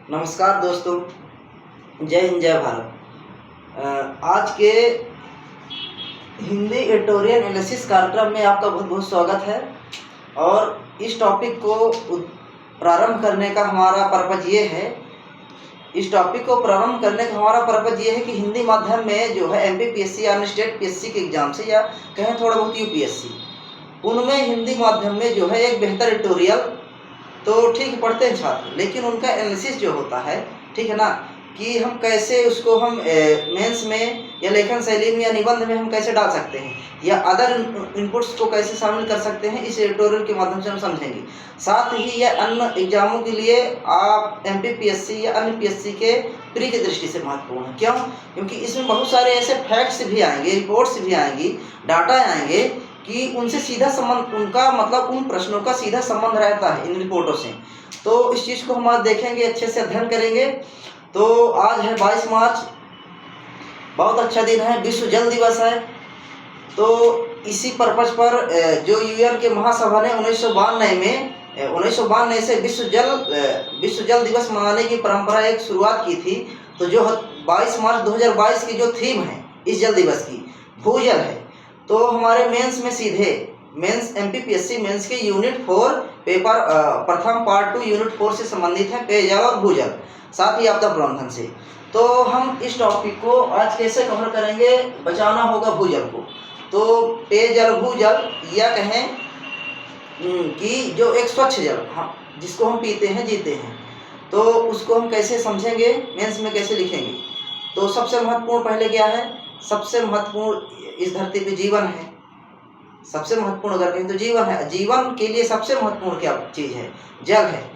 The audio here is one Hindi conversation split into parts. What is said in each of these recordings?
नमस्कार दोस्तों, जय हिंद जय भारत। आज के हिंदी एडिटोरियल एनालिसिस कार्यक्रम में आपका बहुत बहुत स्वागत है। और इस टॉपिक को प्रारंभ करने का हमारा पर्पज़ ये है कि हिंदी माध्यम में जो है एमपीपीएससी या स्टेट पीएससी के एग्ज़ाम से या कहें थोड़ा बहुत यूपीएससी, उनमें हिंदी माध्यम में जो है एक बेहतर एडिटोरियल तो ठीक पढ़ते हैं छात्र, लेकिन उनका एनालिसिस जो होता है, ठीक है ना, कि हम कैसे उसको हम मेंस में या लेखन शैली में या निबंध में हम कैसे डाल सकते हैं या अदर इनपुट्स को कैसे शामिल कर सकते हैं, इस एडिटोरियल के माध्यम से हम समझेंगे। साथ ही यह अन्य एग्जामों के लिए आप एमपीपीएससी या अन्य पीएससी के प्री की दृष्टि से महत्वपूर्ण है। क्यों? क्योंकि इसमें बहुत सारे ऐसे फैक्ट्स भी आएंगे, रिपोर्ट्स भी आएंगी, डाटा आएंगे कि उनसे सीधा संबंध, उनका मतलब उन प्रश्नों का सीधा संबंध रहता है इन रिपोर्टों से। तो इस चीज़ को हम आज देखेंगे, अच्छे से अध्ययन करेंगे। तो आज है 22 मार्च, बहुत अच्छा दिन है, विश्व जल दिवस है। तो इसी पर्पज पर जो यूएन के महासभा ने 1992 से विश्व जल दिवस मनाने की परंपरा एक शुरुआत की थी। तो जो 22 मार्च 2022 की जो थीम है इस जल दिवस की, भूजल है। तो हमारे मेंस में सीधे एमपीपीएससी मेंस के यूनिट 4 पेपर प्रथम पार्ट 2 यूनिट 4 से संबंधित है, पेयजल और भूजल, साथ ही आपदा प्रबंधन से। तो हम इस टॉपिक को आज कैसे कवर करेंगे, बचाना होगा भूजल को। तो पेयजल, भूजल या कहें कि जो एक स्वच्छ जल जिसको हम पीते हैं, जीते हैं, तो उसको हम कैसे समझेंगे, मेंस में कैसे लिखेंगे। तो सबसे महत्वपूर्ण पहले क्या है, सबसे महत्वपूर्ण इस धरती पे जीवन है। सबसे महत्वपूर्ण अगर कहें तो जीवन है। जीवन के लिए सबसे महत्वपूर्ण क्या चीज़ है? जल है।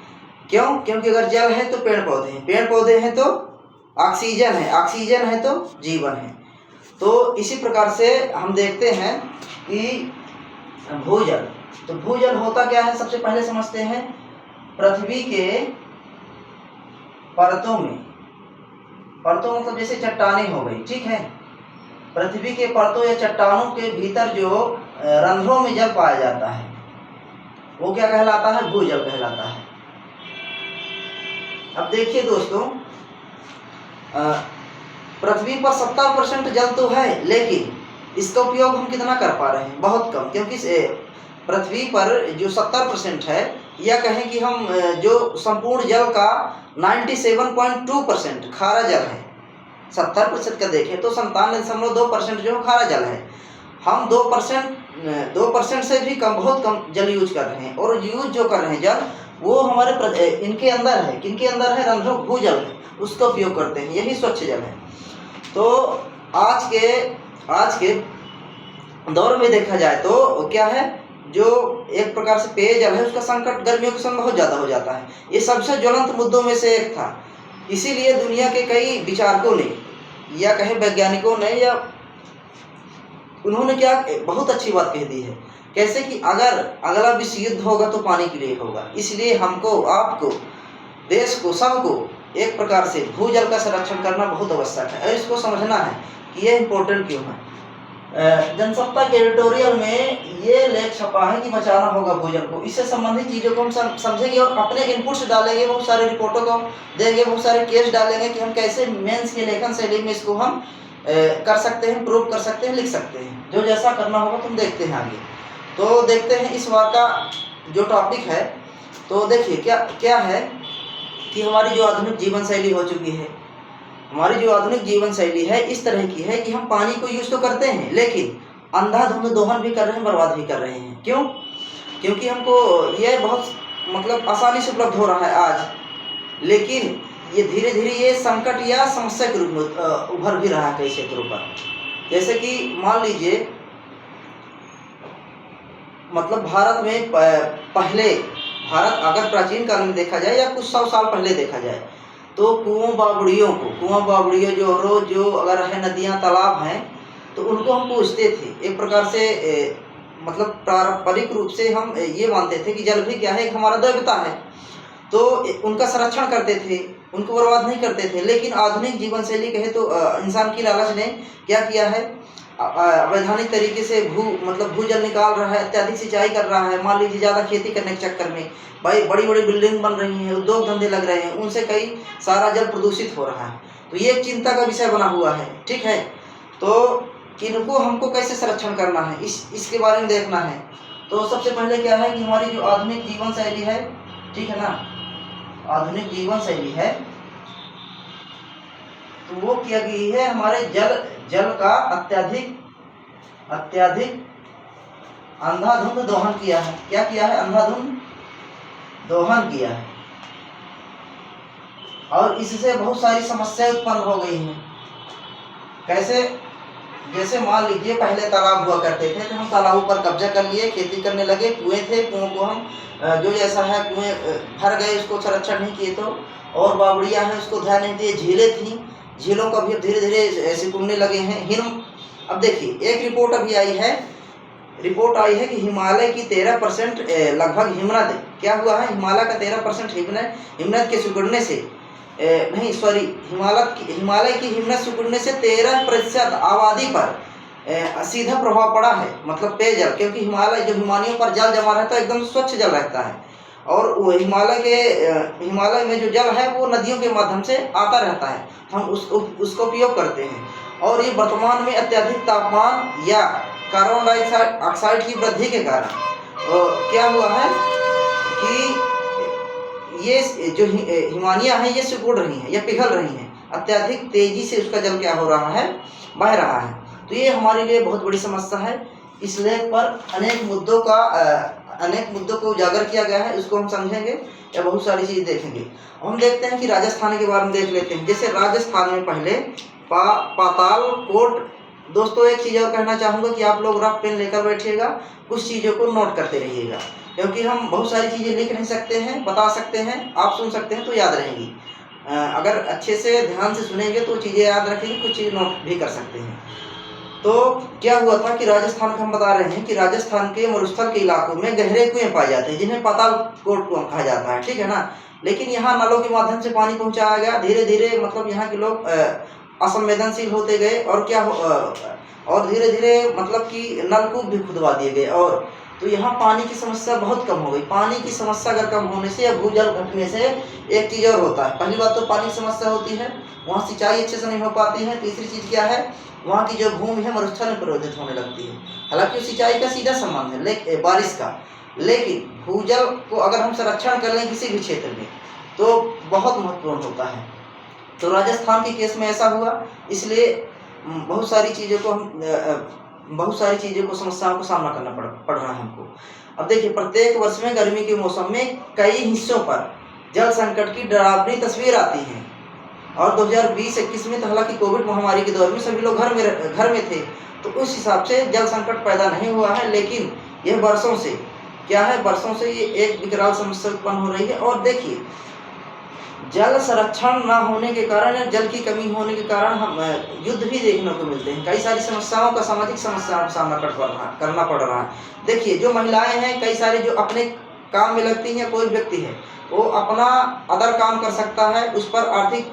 क्यों? क्योंकि अगर जल है तो पेड़ पौधे हैं, पेड़ पौधे हैं तो ऑक्सीजन है, ऑक्सीजन है तो जीवन है। तो इसी प्रकार से हम देखते हैं कि भूजल, तो भूजल होता क्या है, सबसे पहले समझते हैं। पृथ्वी के परतों मतलब जैसे चट्टानें हो गई, ठीक है, पृथ्वी के परतों या चट्टानों के भीतर जो रंध्रों में जल पाया जाता है वो क्या कहलाता है? भूजल कहलाता है। अब देखिए दोस्तों, पृथ्वी पर 70% जल तो है, लेकिन इसका उपयोग हम कितना कर पा रहे हैं? बहुत कम। क्योंकि पृथ्वी पर जो 70% है, या कहें कि हम जो संपूर्ण जल का 97.2% खारा जल है। 70% का देखें तो 97.2% जो खारा जल है। हम 2% से भी कम, बहुत कम जल यूज कर रहे हैं। और यूज जो कर रहे हैं जल, वो हमारे इनके अंदर है। किनके अंदर है? रंध्रों, भूजल है, उसका उपयोग करते हैं, यही स्वच्छ जल है। तो आज के दौर में देखा जाए तो क्या है, जो एक प्रकार से पेयजल है उसका संकट गर्मियों के समय बहुत ज़्यादा हो जाता है। ये सबसे ज्वलंत मुद्दों में से एक था। इसीलिए दुनिया के कई विचारकों ने या कहे वैज्ञानिकों ने, या उन्होंने क्या बहुत अच्छी बात कह दी है, कैसे कि अगर अगला विश्व युद्ध होगा तो पानी के लिए होगा। इसलिए हमको, आपको, देश को, सबको एक प्रकार से भूजल का संरक्षण करना बहुत आवश्यक है। और इसको समझना है कि ये इम्पोर्टेंट क्यों है। जनसत्ता के एडिटोरियल में ये लेख छपा है कि बचाना होगा भूजल को। इससे संबंधित चीज़ों को हम समझेंगे और अपने इनपुट्स डालेंगे, बहुत सारे रिपोर्टों को देंगे, बहुत सारे केस डालेंगे कि हम कैसे मेंस की लेखन शैली में इसको हम कर सकते हैं, प्रूव कर सकते हैं, लिख सकते हैं। जो जैसा करना होगा तुम देखते हैं आगे। तो देखते हैं इस बार का जो टॉपिक है। तो देखिए क्या है कि हमारी जो आधुनिक जीवन शैली हो चुकी है, हमारी जो आधुनिक जीवन शैली है इस तरह की है कि हम पानी को यूज तो करते हैं, लेकिन अंधाधुंध दोहन भी कर रहे हैं, बर्बाद भी कर रहे हैं। क्यों? क्योंकि हमको यह बहुत मतलब आसानी से उपलब्ध हो रहा है आज, लेकिन ये धीरे धीरे ये संकट या समस्या के रूप में उभर भी रहा है कई क्षेत्रों पर। जैसे कि मान लीजिए, मतलब भारत में पहले, भारत अगर प्राचीन काल में देखा जाए या कुछ 100 साल पहले देखा जाए, तो कुआं बावड़ियों जो अगर है नदियाँ, तालाब हैं, तो उनको हम पूछते थे। एक प्रकार से मतलब पारंपरिक रूप से हम ये मानते थे कि जल भी क्या है, एक हमारा देवता है। तो उनका संरक्षण करते थे, उनको बर्बाद नहीं करते थे। लेकिन आधुनिक जीवन शैली कहे तो इंसान की लालच ने क्या किया है अवैधानिक तरीके से भूजल निकाल रहा है, अत्यधिक सिंचाई कर रहा है, मान लीजिए ज़्यादा खेती करने के चक्कर में भाई बड़ी बड़ी बिल्डिंग बन रही हैं, उद्योग धंधे लग रहे हैं, उनसे कई सारा जल प्रदूषित हो रहा है। तो ये एक चिंता का विषय बना हुआ है, ठीक है। तो इनको हमको कैसे संरक्षण करना है, इसके बारे में देखना है। तो सबसे पहले क्या है कि हमारी जो आधुनिक जीवन शैली है, ठीक है ना, आधुनिक जीवन शैली है, तो वो क्या की है, हमारे जल का अत्यधिक अंधाधुंध दोहन किया है। क्या किया है? अंधाधुंध दोहन किया है, और इससे बहुत सारी समस्याएं उत्पन्न हो गई हैं। कैसे? जैसे मान लीजिए पहले तालाब हुआ करते थे, तो हम तालाबों पर कब्जा कर लिए, खेती करने लगे, कुएं थे, कुओं को हम जो जैसा है कुएं भर गए, उसको संरक्षण नहीं किए, तो और बावड़ियाँ हैं उसको ध्यान नहीं दिए, झीलें थी, झीलों का भी धीरे धीरे सिकुड़ने लगे हैं। अब देखिए एक रिपोर्ट अभी आई है कि हिमालय की 13% लगभग हिमनद, क्या हुआ है, हिमालय का 13% हिमनद के सिकुड़ने से हिमालय की हिमनद सिकुड़ने से 13% आबादी पर सीधा प्रभाव पड़ा है, मतलब पेयजल, क्योंकि हिमालयों पर जल जमा रहता है, एकदम स्वच्छ जल रहता है, और वो हिमालय में जो जल है वो नदियों के माध्यम से आता रहता है, हम उसको उपयोग करते हैं। और ये वर्तमान में अत्यधिक तापमान या कार्बन डाइऑक्साइड की वृद्धि के कारण क्या हुआ है कि ये जो हिमानियाँ हैं ये सिकुड़ रही हैं या पिघल रही हैं, अत्यधिक तेजी से उसका जल क्या हो रहा है, बह रहा है। तो ये हमारे लिए बहुत बड़ी समस्या है। इस लेख पर अनेक मुद्दों को उजागर किया गया है, इसको हम समझेंगे या बहुत सारी चीज़ देखेंगे। हम देखते हैं कि राजस्थान के बारे में देख लेते हैं। जैसे राजस्थान में पहले पातालकोट, दोस्तों एक चीज़ और कहना चाहूँगा कि आप लोग रफ पेन लेकर बैठिएगा, कुछ चीज़ों को नोट करते रहिएगा, क्योंकि हम बहुत सारी चीज़ें लिख नहीं सकते हैं, बता सकते हैं, आप सुन सकते हैं तो याद रहेंगी। अगर अच्छे से ध्यान से सुनेंगे तो चीज़ें याद रखेंगे, कुछ चीज़ नोट भी कर सकते हैं। तो क्या हुआ था कि राजस्थान का हम बता रहे हैं कि राजस्थान के मरुस्थल के इलाकों में गहरे कुएं पाए जाते हैं, जिन्हें पातालकोट कुआं कहा जाता है, ठीक है ना। लेकिन यहाँ नलों के माध्यम से पानी पहुँचाया गया, धीरे धीरे मतलब यहाँ के लोग असंवेदनशील होते गए, और धीरे धीरे मतलब कि नलकूप भी खुदवा दिए गए, और तो यहाँ पानी की समस्या बहुत कम हो गई। पानी की समस्या अगर कम होने से या भूजल घटने से एक चीज़ और होता है। पहली बात तो पानी की समस्या होती है, वहाँ सिंचाई अच्छे से नहीं हो पाती है। तीसरी चीज़ क्या है, वहाँ की जो भूमि है मरुस्थल में परिवर्तित होने लगती है। हालांकि सिंचाई का सीधा संबंध है बारिश का, लेकिन भूजल को अगर हम संरक्षण कर लें किसी भी क्षेत्र में तो बहुत महत्वपूर्ण होता है। तो राजस्थान के केस में ऐसा हुआ, इसलिए बहुत सारी चीज़ों को समस्याओं को सामना करना पड़ रहा है हमको। अब देखिए प्रत्येक वर्ष में गर्मी के मौसम में कई हिस्सों पर जल संकट की डरावनी तस्वीर आती है, और 2020-21 में तो हालांकि कोविड महामारी के दौर में सभी लोग घर में थे, तो उस हिसाब से जल संकट पैदा नहीं हुआ है, लेकिन यह वर्षों से ये एक विकराल समस्या उत्पन्न हो रही है। और देखिए जल संरक्षण न होने के कारण या जल की कमी होने के कारण हम युद्ध भी देखने को मिलते हैं, कई सारी समस्याओं का सामाजिक समस्याओं का सामना करना पड़ रहा है। देखिए जो महिलाएं हैं, कई सारे जो अपने काम में लगती हैं, कोई व्यक्ति है वो अपना अदर काम कर सकता है, उस पर आर्थिक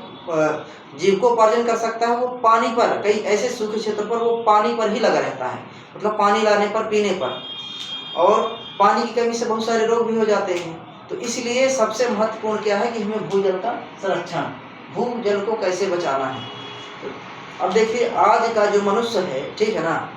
जीविकोपार्जन कर सकता है, वो पानी पर, कई ऐसे सूखे क्षेत्र पर वो पानी पर ही लगा रहता है, मतलब पानी लाने पर, पीने पर, और पानी की कमी से बहुत सारे रोग भी हो जाते हैं। तो इसलिए सबसे महत्वपूर्ण क्या है कि हमें भूजल का संरक्षण, भूजल को कैसे बचाना है। तो अब देखिए आज का जो मनुष्य है, ठीक है ना,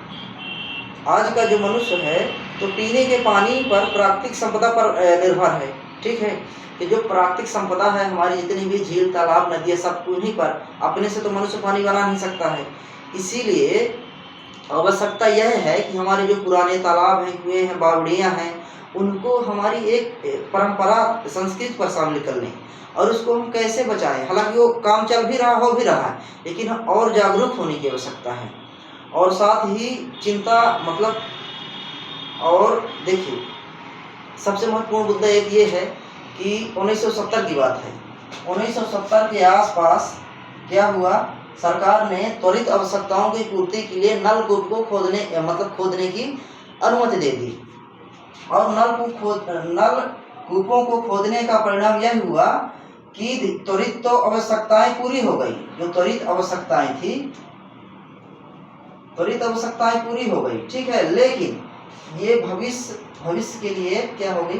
आज का जो मनुष्य है तो पीने के पानी पर प्राकृतिक संपदा पर निर्भर है, ठीक है। कि जो प्राकृतिक संपदा है हमारी, जितनी भी झील, तालाब, नदियाँ, सब उन्हीं पर, अपने से तो मनुष्य पानी बना नहीं सकता है। इसीलिए आवश्यकता यह है कि हमारे जो पुराने तालाब हैं, कुएं हैं, बावड़ियाँ हैं, उनको हमारी एक परंपरा, संस्कृति पर शामिल कर लें, और उसको हम कैसे बचाएं। हालांकि वो काम चल भी रहा हो भी रहा है, लेकिन हम और जागरूक होने की आवश्यकता है। और साथ ही चिंता मतलब, और देखिए सबसे महत्वपूर्ण मुद्दा एक ये है कि 1970 की बात है, 1970 के आसपास क्या हुआ, सरकार ने त्वरित आवश्यकताओं की पूर्ति के लिए नलकूप को खोदने की अनुमति दे दी, और नलकूपों को खोदने का परिणाम यह हुआ कि त्वरित तो आवश्यकताएं पूरी हो गई, जो त्वरित आवश्यकताएं थी त्वरित आवश्यकताएं पूरी हो गई, ठीक है, लेकिन ये भविष्य के लिए क्या हो गई,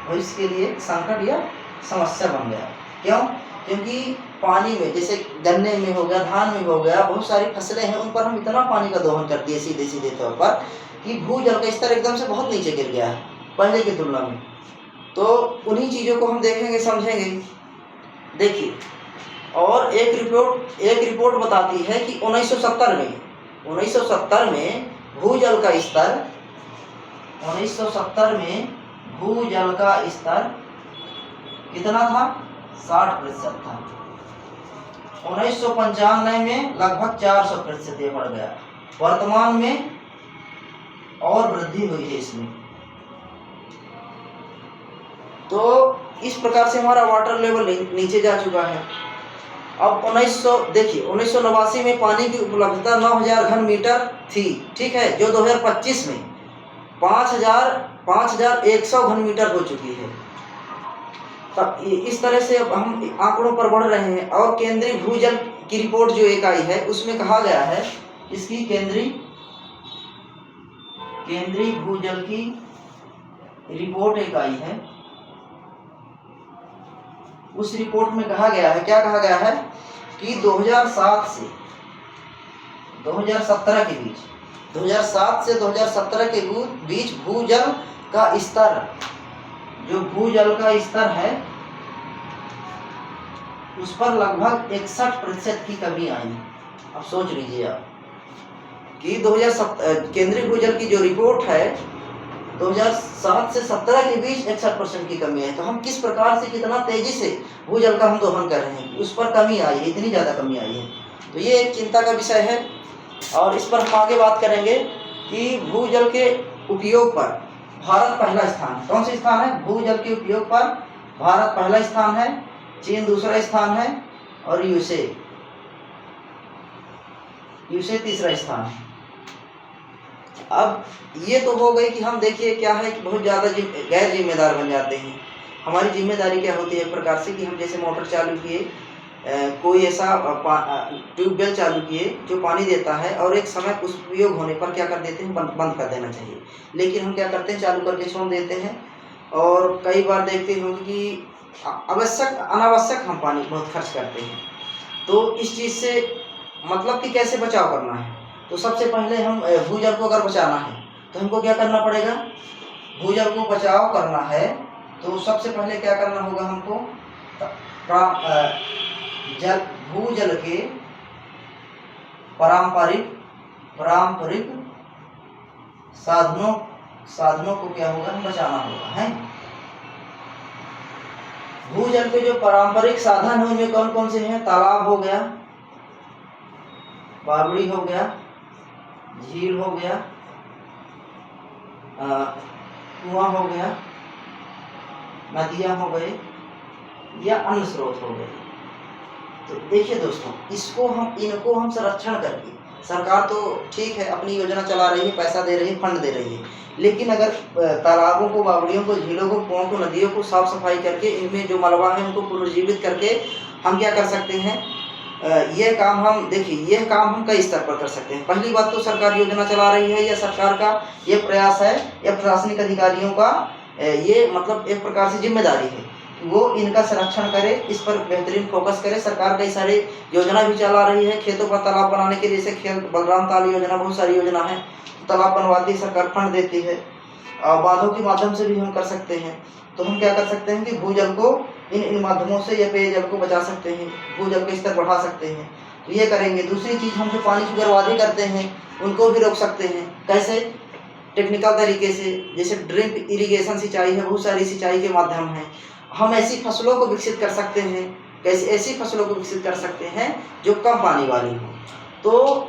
भविष्य के लिए संकट या समस्या बन गया। क्यों? क्योंकि पानी में, जैसे गन्ने में हो गया, धान में हो गया, बहुत सारी फसलें हैं, उन पर हम इतना पानी का दोहन कर दिए सीधे सीधे तौर पर कि भूजल का स्तर एकदम से बहुत नीचे गिर गया है पहले की तुलना में। तो उन्हीं चीज़ों को हम देखेंगे, समझेंगे। देखिए, और एक रिपोर्ट बताती है कि 1970 में भूजल का स्तर 1970 में भूजल का स्तर कितना था? 60% था। 1995 में लगभग 400% ये बढ़ गया। वर्तमान में और वृद्धि हुई है इसमें। तो इस प्रकार से हमारा वाटर लेवल नीचे जा चुका है। अब 1989 में पानी की उपलब्धता 9000 घन मीटर थी, ठीक है, जो 2025 में 5100 घन मीटर हो चुकी है। तब इस तरह से अब हम आंकड़ों पर बढ़ रहे हैं। और केंद्रीय भूजल की रिपोर्ट जो एक आई है, उसमें कहा गया है, इसकी केंद्रीय भूजल की रिपोर्ट एक आई है, उस रिपोर्ट में कहा गया है, क्या कहा गया है कि 2007 से 2017 के बीच 2007 से 2017 के बीच भूजल का स्तर, जो भूजल का स्तर है, उस पर लगभग 61% की कमी आई। अब सोच लीजिए आप कि 2007 केंद्रीय भूजल की जो रिपोर्ट है, 2007 से 17 के बीच 61% की कमी है। तो हम किस प्रकार से, कितना तेजी से भूजल का हम दोहन कर रहे हैं, उस पर कमी आई है, इतनी ज़्यादा कमी आई है। तो ये एक चिंता का विषय है। और इस पर हम आगे बात करेंगे कि भूजल के उपयोग पर भारत पहला स्थान, कौन सा स्थान है? भूजल के उपयोग पर भारत पहला स्थान है, चीन दूसरा स्थान है, और यूएसए तीसरा स्थान है। अब ये तो हो गई कि हम देखिए क्या है कि बहुत ज़्यादा गैर जिम्मेदार बन जाते हैं। हमारी जिम्मेदारी क्या होती है एक प्रकार से कि हम जैसे मोटर चालू किए, कोई ऐसा ट्यूबवेल चालू किए जो पानी देता है, और एक समय उस उपयोग होने पर क्या कर देते हैं, बंद कर देना चाहिए। लेकिन हम क्या करते हैं, चालू करके छोड़ देते हैं। और कई बार देखते होंगे कि अनावश्यक हम पानी बहुत खर्च करते हैं। तो इस चीज़ से मतलब कि कैसे बचाव करना है, तो सबसे पहले हम भूजल को अगर बचाना है तो हमको क्या करना पड़ेगा? भूजल को बचाव करना है तो सबसे पहले क्या करना होगा हमको? भूजल के पारंपरिक साधनों को क्या होगा, हम बचाना होगा, है। भूजल के जो पारंपरिक साधन है उनमें कौन कौन से हैं? तालाब हो गया, बावड़ी हो गया, झील हो गया, कुआं हो गया, नदियां हो गए, या अन्य स्रोत हो गए। तो देखिए दोस्तों, इनको हम संरक्षण करके, सरकार तो ठीक है अपनी योजना चला रही है, पैसा दे रही है, फंड दे रही है, लेकिन अगर तालाबों को, बावड़ियों को, झीलों को, कुओं को, नदियों को साफ सफाई करके, इनमें जो मलबा है उनको पुनर्जीवित करके हम क्या कर सकते हैं, यह काम हम कई स्तर पर कर सकते हैं। पहली बात तो सरकार योजना चला रही है, या सरकार का ये प्रयास है, या प्रशासनिक अधिकारियों का ये मतलब एक प्रकार से जिम्मेदारी है कि वो इनका संरक्षण करे, इस पर बेहतरीन फोकस करे। सरकार कई सारी योजना भी चला रही है, खेतों पर तालाब बनाने के लिए, जैसे खेत बलराम ताल योजना, बहुत सारी योजना है, तालाब बनवाती है सरकार, फंड देती है। बांधों के माध्यम से भी हम कर सकते हैं। तो हम क्या कर सकते हैं कि भूजल को इन माध्यमों से, या पेयजल को बचा सकते हैं, भूजल का स्तर बढ़ा सकते हैं। तो ये करेंगे। दूसरी चीज़, हम जो पानी की बर्बादी करते हैं उनको भी रोक सकते हैं। कैसे? टेक्निकल तरीके से, जैसे ड्रिप इरिगेशन सिंचाई है, बहुत सारी सिंचाई के माध्यम हैं। हम ऐसी फसलों को विकसित कर सकते हैं। कैसे? ऐसी फसलों को विकसित कर सकते हैं जो कम पानी वाली हो। तो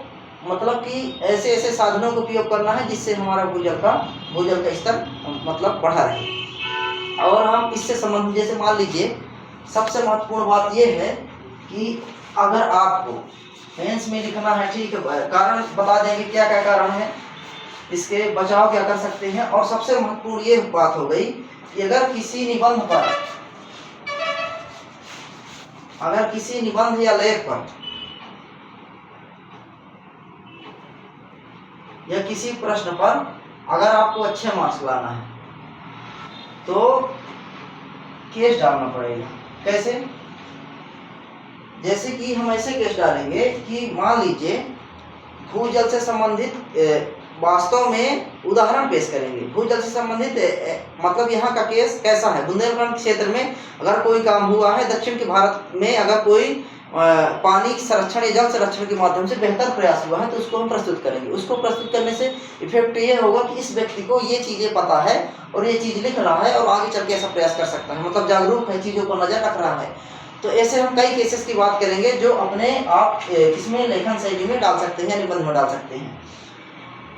मतलब कि ऐसे ऐसे साधनों का उपयोग करना है जिससे हमारा भूजल का स्तर मतलब बढ़ा रहे। और हम इससे संबंधित, जैसे मान लीजिए, सबसे महत्वपूर्ण बात यह है कि अगर आपको मेंस में लिखना है, ठीक है, कारण बता देंगे क्या क्या कारण है, इसके बचाव क्या कर सकते हैं। और सबसे महत्वपूर्ण ये बात हो गई कि अगर किसी निबंध या लेख पर या किसी प्रश्न पर अगर आपको अच्छे मार्क्स लाना है तो केस डालना पड़ेगा। कैसे? जैसे कि हम ऐसे केस डालेंगे कि मान लीजिए भूजल से संबंधित वास्तव में उदाहरण पेश करेंगे। भूजल से संबंधित मतलब यहाँ का केस कैसा है, बुंदेलखंड क्षेत्र में अगर कोई काम हुआ है, दक्षिण के भारत में अगर कोई पानी संरक्षण या जल संरक्षण के माध्यम से बेहतर प्रयास हुआ है तो उसको हम प्रस्तुत करेंगे। उसको प्रस्तुत करने से इफेक्ट ये होगा कि इस व्यक्ति को ये चीज़ें पता है और ये चीज़ लिख रहा है और आगे चल के ऐसा प्रयास कर सकता है, मतलब जागरूक है, चीज़ों को नजर रख रहा है। तो ऐसे हम कई केसेस की बात करेंगे जो अपने आप इसमें लेखन शैली में डाल सकते हैं, निबंध में डाल सकते हैं।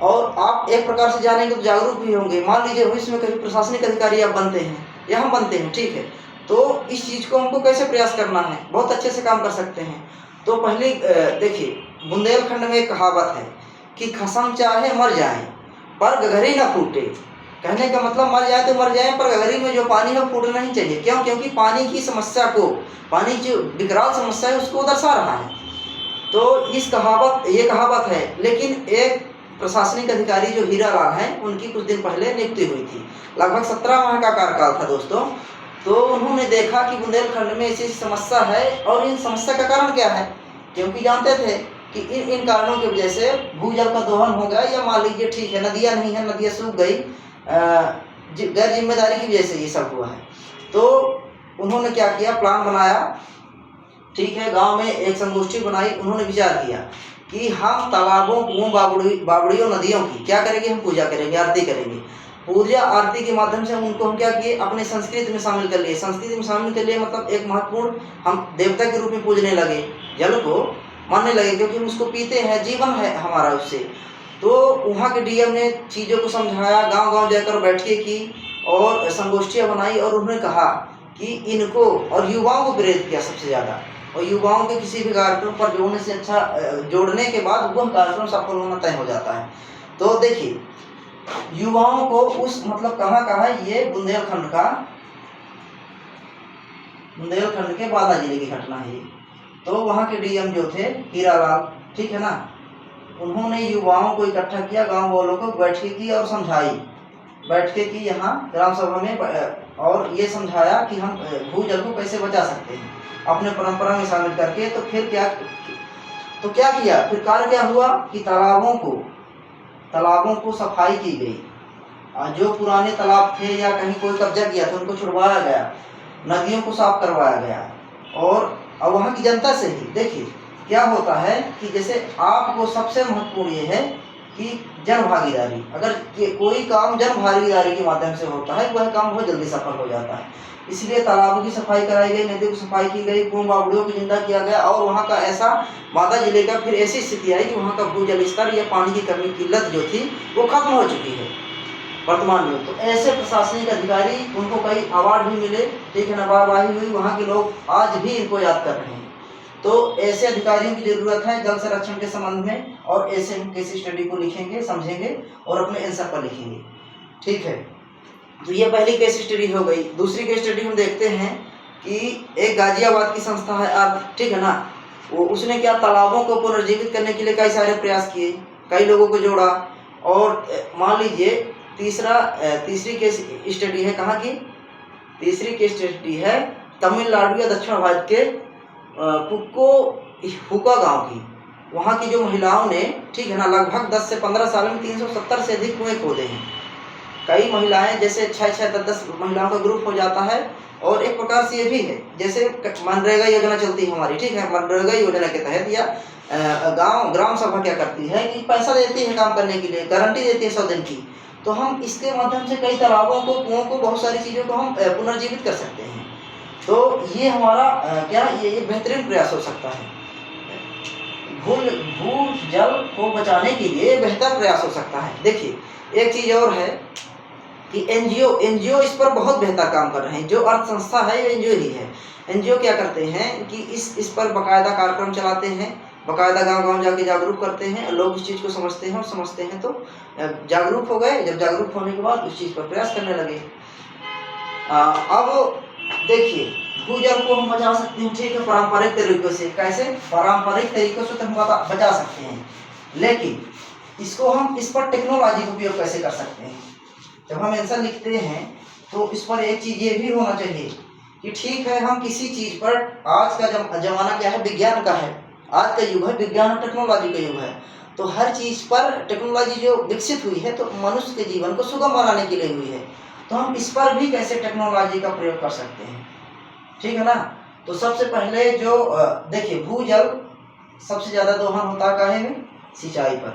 और आप एक प्रकार से जानेंगे तो जागरूक भी होंगे। मान लीजिए भविष्य में कभी प्रशासनिक अधिकारी आप बनते हैं या हम बनते हैं, ठीक है, तो इस चीज़ को हमको कैसे प्रयास करना है, बहुत अच्छे से काम कर सकते हैं। तो पहले देखिए बुंदेलखंड में एक कहावत है कि खसम चाहे मर जाए पर गगरी ना फूटे। कहने का मतलब मर जाए तो मर जाए पर गगरी में जो पानी है फूटना नहीं चाहिए। क्यों? क्योंकि पानी की समस्या को, पानी की जो विकराल समस्या है उसको दर्शा रहा है। तो ये कहावत है। लेकिन एक प्रशासनिक अधिकारी जो हीरालाल हैं उनकी कुछ दिन पहले नियुक्ति हुई थी, लगभग 17 माह का कार्यकाल था दोस्तों। तो उन्होंने देखा कि बुंदेलखंड में ऐसी समस्या है और इन समस्या का कारण क्या है, क्योंकि जानते थे कि इन कारणों की वजह से भूजल का दोहन हो गया, या मान लीजिए ठीक है नदियाँ नहीं है, नदियाँ सूख गई, गैर जिम्मेदारी की वजह से ये सब हुआ है। तो उन्होंने क्या किया, प्लान बनाया, ठीक है, गांव में एक संगोष्ठी बनाई। उन्होंने विचार किया कि हम तालाबों, कुओं, बावड़ियों, नदियों की क्या करेंगे, हम पूजा करेंगे, आरती करेंगे। पूजा आरती के माध्यम से हम उनको हम क्या किए, अपने संस्कृति में शामिल कर लिए। संस्कृति में शामिल कर लिए मतलब एक महत्वपूर्ण, हम देवता के रूप में पूजने लगे, जल को मानने लगे, क्योंकि हम उसको पीते हैं, जीवन है हमारा उससे। तो वहाँ के डीएम ने चीज़ों को समझाया, गांव-गांव जाकर बैठकें की और संगोष्ठियाँ बनाई और उन्होंने कहा कि इनको, और युवाओं को प्रेरित किया सबसे ज़्यादा। और युवाओं के किसी भी कार्यक्रम पर जोड़ने से अच्छा, जोड़ने के बाद वह कार्यक्रम सफल होना तय हो जाता है। तो देखिए युवाओं को उस मतलब कहाँ का है ये, बुंदेलखंड के बादा जिले की घटना है ये। तो वहाँ के डीएम जो थे हीरालाल, ठीक है ना, उन्होंने युवाओं को इकट्ठा किया, गांव वालों को बैठकें की और समझाई, बैठकें की यहाँ ग्राम सभा में, और ये समझाया कि हम भूजल को कैसे बचा सकते हैं अपने परंपरा में शामिल करके। तो फिर क्या किया, फिर कार्य क्या हुआ कि तालाबों को सफाई की गई। जो पुराने तालाब थे या कहीं कोई कब्जा किया था उनको छुड़वाया गया, नदियों को साफ करवाया गया। और अब वहाँ की जनता से ही देखिए क्या होता है कि जैसे आपको सबसे महत्वपूर्ण ये है कि जन भागीदारी, अगर कोई काम जन भागीदारी के माध्यम से होता है वह काम बहुत जल्दी सफल हो जाता है। इसलिए तालाबों की सफाई कराई गई, नदियों की सफाई की गई, कुओं बावड़ियों को जिंदा किया गया। और वहाँ का ऐसा बांदा जिले का फिर ऐसी स्थिति आई कि वहाँ का भूजल स्तर या पानी की कमी की किल्लत जो थी वो खत्म हो चुकी है वर्तमान में। तो ऐसे प्रशासनिक अधिकारी, उनको कई अवार्ड भी मिले, ठीक है ना, वाहवाही हुई, वहाँ के लोग आज भी इनको याद कर रहे हैं। तो ऐसे अधिकारियों की जरूरत है जल संरक्षण के संबंध में, और ऐसे हम केस स्टडी को लिखेंगे, समझेंगे और अपने आंसर पर लिखेंगे, ठीक है। तो ये पहली केस स्टडी हो गई। दूसरी केस स्टडी हम देखते हैं कि एक गाजियाबाद की संस्था है अर्थ, ठीक है ना, उसने क्या, तालाबों को पुनर्जीवित करने के लिए कई सारे प्रयास किए, कई लोगों को जोड़ा। और मान लीजिए तीसरी केस स्टडी है कहाँ की, तीसरी केस स्टडी है तमिलनाडु या दक्षिण भारत के हुका गांव की। वहाँ की जो महिलाओं ने, ठीक है ना, लगभग 10 से 15 साल में 370 से अधिक कुएं खोदे हैं। कई महिलाएं, जैसे 6-10 महिलाओं का ग्रुप हो जाता है। और एक प्रकार से ये भी है जैसे मनरेगा योजना चलती है हमारी, ठीक है, मनरेगा योजना के तहत या ग्राम सभा क्या करती है कि पैसा देती है काम करने के लिए, गारंटी देती है 100 दिन की। तो हम इसके माध्यम से कई तालाबों को, कुओं को, बहुत सारी चीज़ों को हम पुनर्जीवित कर सकते हैं। तो ये हमारा ये बेहतरीन प्रयास हो सकता है। भूजल को बचाने के लिए बेहतर प्रयास हो सकता है। देखिए एक चीज़ और है कि एनजीओ इस पर बहुत बेहतर काम कर रहे हैं। जो अर्थ संस्था है ये एनजीओ ही है। एनजीओ क्या करते हैं कि इस पर बाकायदा कार्यक्रम चलाते हैं, बाकायदा गांव-गांव जाके जागरूक करते हैं, लोग इस चीज़ को समझते हैं और समझते हैं तो जागरूक हो गए। जब जागरूक होने के बाद उस चीज़ पर प्रयास करने लगे। अब देखिए भूजल को हम बचा सकते हैं, ठीक है, पारंपरिक तरीकों से। कैसे? पारंपरिक तरीकों से तो हम बचा सकते हैं, लेकिन इसको हम इस पर टेक्नोलॉजी का उपयोग कैसे कर सकते हैं। जब हम आंसर लिखते हैं तो इस पर एक चीज़ ये भी होना चाहिए कि ठीक है, हम किसी चीज़ पर, आज का जमाना क्या है, विज्ञान का है, आज का युग है विज्ञान और टेक्नोलॉजी का युग है, तो हर चीज़ पर टेक्नोलॉजी जो विकसित हुई है तो मनुष्य के जीवन को सुगम बनाने के लिए हुई है, तो हम इस पर भी कैसे टेक्नोलॉजी का प्रयोग कर सकते हैं, ठीक है ना। तो सबसे पहले जो देखिए, भूजल सबसे ज़्यादा दोहन होता काहे में, सिंचाई पर।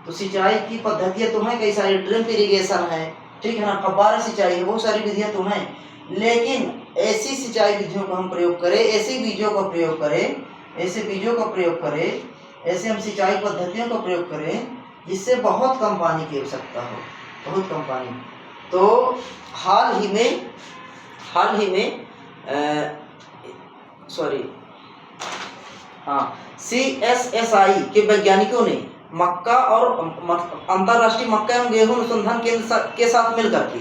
तो सिंचाई की पद्धतियाँ तो हैं कई सारी, ड्रिप इरिगेशन है, ठीक है ना, फव्वारा सिंचाई है, बहुत सारी विधियाँ तो हैं, लेकिन ऐसी सिंचाई विधियों का हम प्रयोग करें, ऐसे बीजों का प्रयोग करें, ऐसे बीजों का प्रयोग करें, ऐसे हम सिंचाई पद्धतियों का प्रयोग करें जिससे बहुत कम पानी की आवश्यकता हो, बहुत कम पानी। तो हाल ही में CSSI के वैज्ञानिकों ने मक्का और अंतर्राष्ट्रीय मक्का एवं गेहूं अनुसंधान केंद्र के साथ मिलकर के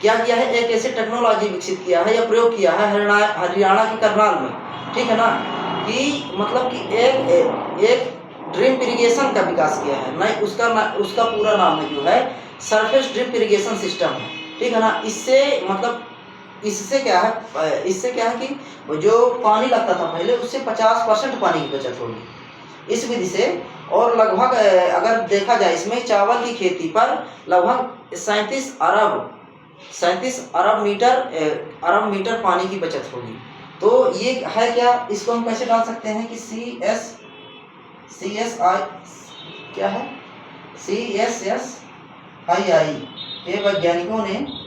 क्या किया है, एक ऐसी टेक्नोलॉजी विकसित किया है या प्रयोग किया है हरियाणा के करनाल में, ठीक है ना, कि मतलब कि एक ड्रिप इरिगेशन का विकास किया है, नहीं उसका पूरा नाम है जो है सरफेस ड्रिप इरिगेशन सिस्टम है, ठीक है ना। इससे क्या है कि जो पानी लगता था पहले उससे 50% पानी की बचत होगी इस विधि से, और लगभग अगर देखा जाए इसमें चावल की खेती पर लगभग 37 अरब मीटर पानी की बचत होगी। तो ये है क्या, इसको हम कैसे डाल सकते हैं कि CSSI क्या है, CSSII के वैज्ञानिकों ने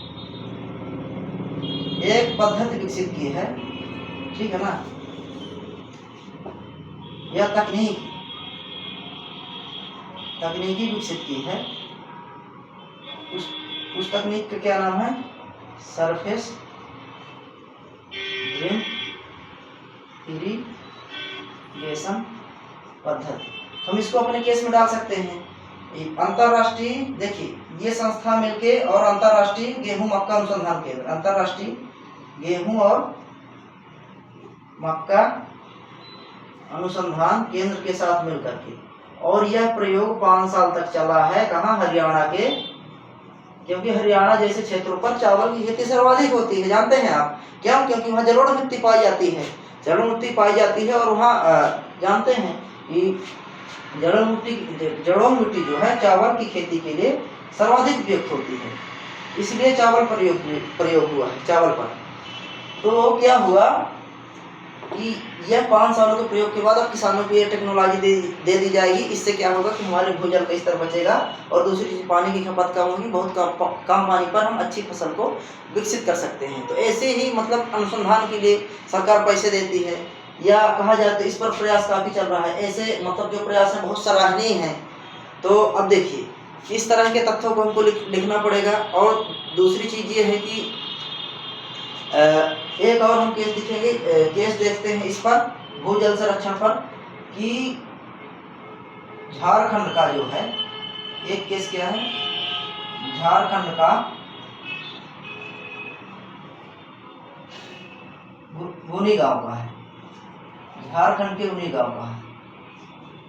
एक पद्धति विकसित की है, ठीक है ना, यह तकनीकी विकसित की है। उस तकनीक का क्या नाम है, सरफेस ड्रिप इरिगेशन पद्धति। हम इसको अपने केस में डाल सकते हैं। अंतर्राष्ट्रीय, देखिए ये संस्था मिलके और अंतर्राष्ट्रीय गेहूं मक्का अनुसंधान केंद्र, अंतर्राष्ट्रीय गेहूं और मक्का अनुसंधान केंद्र के साथ मिलकर के, और यह प्रयोग 5 साल तक चला है। कहाँ, हरियाणा के, क्योंकि हरियाणा जैसे क्षेत्रों पर चावल की खेती सर्वाधिक होती है, जानते हैं आप क्यों, क्योंकि वहाँ जलोढ़ मिट्टी पाई जाती है, और वहाँ जानते हैं कि जलोढ़ मिट्टी जो है चावल की खेती के लिए सर्वाधिक उपयुक्त होती है, इसलिए चावल प्रयोग हुआ है चावल पर। तो क्या हुआ कि यह 5 सालों के प्रयोग के बाद अब किसानों को ये टेक्नोलॉजी दे दी जाएगी। इससे क्या होगा कि हमारे भूजल का स्तर बचेगा और दूसरी चीज पानी की खपत कम होगी, बहुत कम पानी पर हम अच्छी फसल को विकसित कर सकते हैं। तो ऐसे ही मतलब अनुसंधान के लिए सरकार पैसे देती है, या कहा जाए तो इस पर प्रयास काफ़ी चल रहा है। ऐसे मतलब जो प्रयास हैं बहुत सराहनीय हैं। तो अब देखिए इस तरह के तथ्यों को हमको लिखना पड़ेगा। और दूसरी चीज़ ये है कि एक और हम केस दिखेंगे, केस देखते हैं इस पर भूजल संरक्षण पर, कि झारखंड का जो है एक केस क्या है, झारखंड का ऊनी गांव का है, झारखंड के ऊनी गांव का है।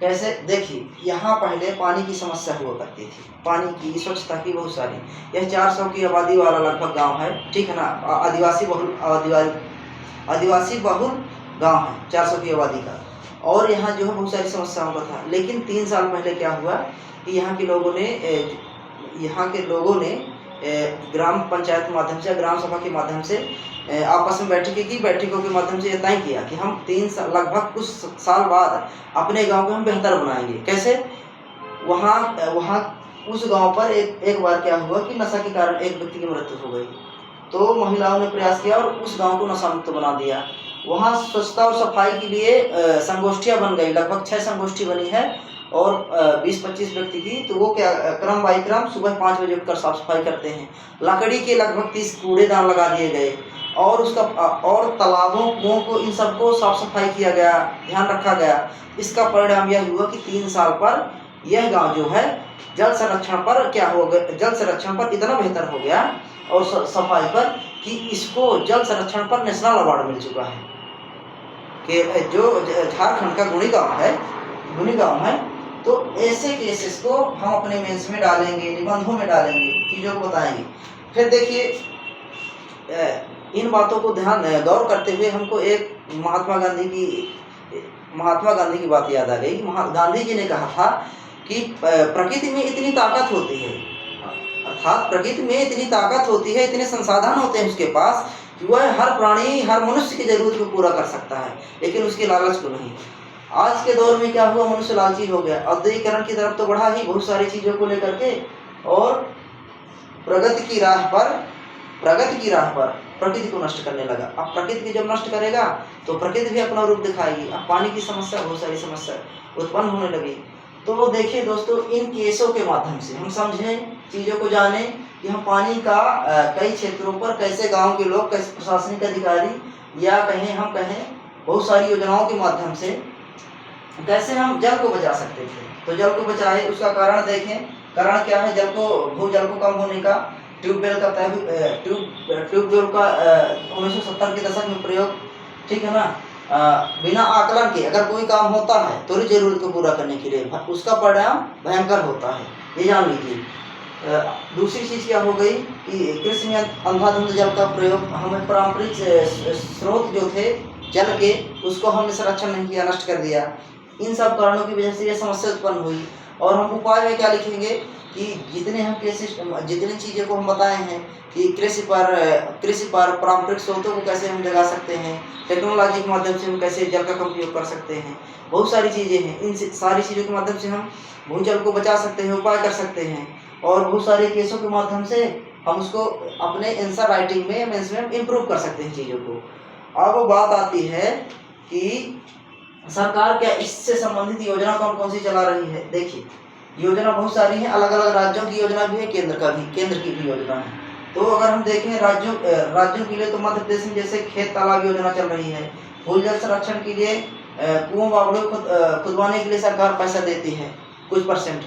कैसे, देखिए यहाँ पहले पानी की समस्या हुआ करती थी, पानी की, स्वच्छता की बहुत सारी। यह 400 की आबादी वाला लगभग गांव है, ठीक है ना, आदिवासी बहुल गांव है, 400 की आबादी का। और यहाँ जो है बहुत सारी समस्याओं का था। लेकिन 3 साल पहले क्या हुआ कि यहाँ के लोगों ने ग्राम पंचायत के माध्यम से, ग्राम सभा के माध्यम से आपस में बैठकों के माध्यम से यह तय किया कि हम लगभग कुछ साल बाद अपने गांव को हम बेहतर बनाएंगे। कैसे, वहाँ उस गांव पर एक बार क्या हुआ कि नशा के कारण एक व्यक्ति की मृत्यु हो गई। तो महिलाओं ने प्रयास किया और उस गांव को नशा मुक्त बना दिया। वहाँ स्वच्छता और सफाई के लिए संगोष्ठियाँ बन गई, लगभग 6 संगोष्ठी बनी है और 20-25 व्यक्ति की। तो वो क्या क्रम बाई क्रम सुबह 5 बजे उठकर साफ सफाई करते हैं। लकड़ी के लगभग 30 कूड़ेदान लगा दिए गए और तालाबों, कुओं को, इन सबको साफ सफाई किया गया, ध्यान रखा गया। इसका परिणाम यह हुआ कि 3 साल पर यह गांव जो है जल संरक्षण पर इतना बेहतर हो गया और सफाई पर कि इसको जल संरक्षण पर नेशनल अवार्ड मिल चुका है। कि जो झारखंड का गुणी गांव है, तो ऐसे केसेस को हम अपने मेंस में डालेंगे, निबंधों में डालेंगे, चीज़ों को बताएंगे। फिर देखिए इन बातों को गौर करते हुए हमको एक महात्मा गांधी की बात याद आ गई। गांधी जी ने कहा था कि प्रकृति में इतनी ताकत होती है, अर्थात प्रकृति में इतनी ताकत होती है, इतने संसाधन होते हैं उसके पास कि वह हर प्राणी, हर मनुष्य की जरूरत को पूरा कर सकता है, लेकिन उसके लालच को नहीं। आज के दौर में क्या हुआ, मनुष्य लालची हो गया, औद्योगिकरण की तरफ तो बढ़ा ही बहुत सारी चीज़ों को लेकर के, और प्रगति की राह पर प्रकृति को नष्ट करने लगा। अब प्रकृति की जब नष्ट करेगा तो प्रकृति भी अपना रूप दिखाएगी। अब पानी की समस्या, बहुत सारी समस्या उत्पन्न होने लगी। तो देखिए दोस्तों, इन केसों के माध्यम से हम समझें, चीज़ों को जानें कि हम पानी का कई क्षेत्रों पर कैसे गांव के लोग, कैसे प्रशासनिक अधिकारी, या हम कहें बहुत सारी योजनाओं के माध्यम से कैसे हम जल को बचा सकते थे। तो जल को बचाए, उसका कारण देखें। कारण क्या है? भूजल को कम होने का, ट्यूबवेल का 1970 के दशक में प्रयोग, ठीक है ना। बिना आकलन के अगर कोई काम होता है तो जरूरत को पूरा करने के लिए उसका परिणाम भयंकर होता है, ये जान लीजिए। दूसरी चीज़ क्या हो गई कि कृषि में अंधाधुंध जल का प्रयोग, हमें पारंपरिक स्रोत जो थे जल के, उसको हमने संरक्षण नहीं किया, नष्ट कर दिया। इन सब कारणों की वजह से ये समस्या उत्पन्न हुई। और हम उपाय में क्या लिखेंगे कि जितनी चीज़ें को हम बताए हैं कि कृषि पर पारंपरिक स्रोतों को कैसे हम जगा सकते हैं, टेक्नोलॉजी के माध्यम से हम कैसे जल का कम उपयोग कर सकते हैं, बहुत सारी चीज़ें हैं। इन सारी चीज़ों के माध्यम से हम भूजल को बचा सकते हैं, उपाय कर सकते हैं, और बहुत सारे केसों के माध्यम से हम उसको अपने आंसर राइटिंग में, मेंस में इम्प्रूव कर सकते हैं चीज़ों को। अब बात आती है कि सरकार क्या इससे संबंधित योजना कौन सी चला रही है। देखिए, योजना बहुत सारी है, अलग अलग राज्यों की योजना भी है, केंद्र की भी योजना है। तो अगर हम देखें राज्यों के लिए, तो मध्य प्रदेश में जैसे खेत तालाब योजना चल रही है। भूजल संरक्षण के लिए कुआं बावड़े खुदवाने के लिए सरकार पैसा देती है कुछ %।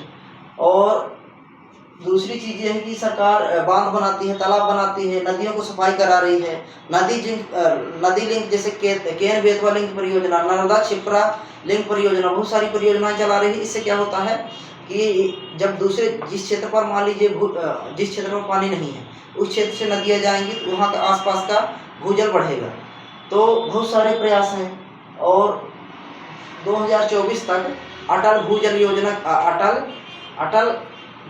और दूसरी चीज़ ये है कि सरकार बांध बनाती है, तालाब बनाती है, नदियों को सफाई करा रही है। नदी लिंक जैसे केन बेतवा लिंक परियोजना, नर्मदा क्षिप्रा लिंक परियोजना, बहुत सारी परियोजनाएं चला रही है। इससे क्या होता है कि जब जिस क्षेत्र पर, मान लीजिए जिस क्षेत्र में पानी नहीं है, उस क्षेत्र से नदियाँ जाएंगी तो वहाँ का आसपास का भूजल बढ़ेगा। तो बहुत सारे प्रयास हैं। और 2024 तक अटल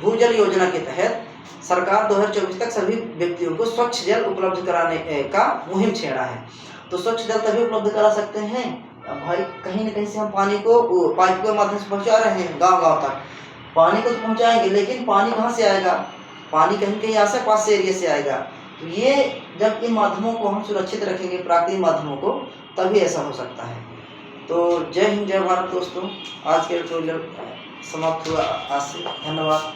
भूजल योजना के तहत सरकार 2024 तक सभी व्यक्तियों को स्वच्छ जल उपलब्ध कराने का मुहिम छेड़ा है। तो स्वच्छ जल तभी उपलब्ध करा सकते हैं भाई, कहीं न कहीं से हम पानी को पाइप के माध्यम से पहुंचा रहे हैं गांव तक। पानी को तो पहुंचाएंगे, लेकिन पानी कहाँ से आएगा? पानी कहीं आस पास से एरिया से आएगा। तो ये जब इन माध्यमों को हम सुरक्षित रखेंगे, प्राकृतिक माध्यमों को, तभी ऐसा हो सकता है। तो जय हिंद, जय भारत दोस्तों। आज के ट्यूटोरियल समाप्त हुआ। आज से धन्यवाद।